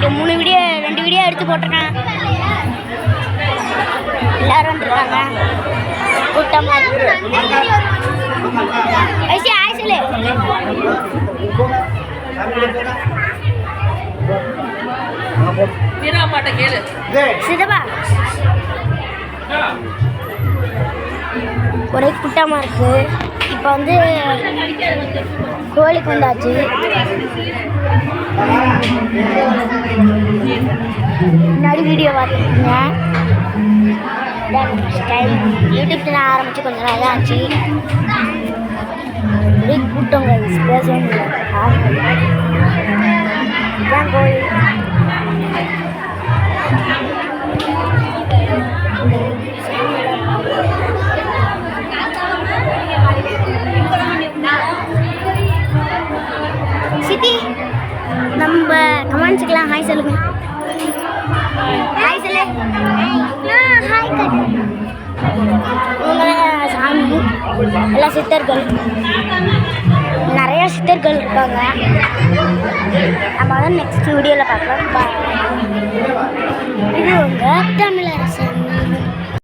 இன்னைக்கு 3 video 2 video எடுத்து போட்டிருக்கேன். எல்லாரும் வந்துருக்காங்க. கூட்டமாக ஐசி ஆயிசலே சிதப்பா ஒரே கூட்டமாக இருக்கு. இப்போ வந்து கோழிக்கு வந்தாச்சு. முன்னாடி வீடியோ பார்த்துருக்கீங்க. ஃபஸ்ட் டைம் யூடியூப் சேனல் ஆரம்பித்து கொஞ்சம் நாள் தான் ஆச்சு. ஒரே கூட்டம் பேசவே முடியல. கோழி சித்தி நம்ம கமெண்ட்ஸுக்கெல்லாம் ஹாய் சொல்லுங்க. ஹாய் சொல்லு. ஹாய் கட்டு. இவங்க சாமி எல்லாம் சித்தர்கள், நிறைய சித்தர்கள் இருக்காங்க. நம்ம வந்து நெக்ஸ்ட் வீடியோவில் பார்க்கலாம். இது உங்கள் தமிழரசன்.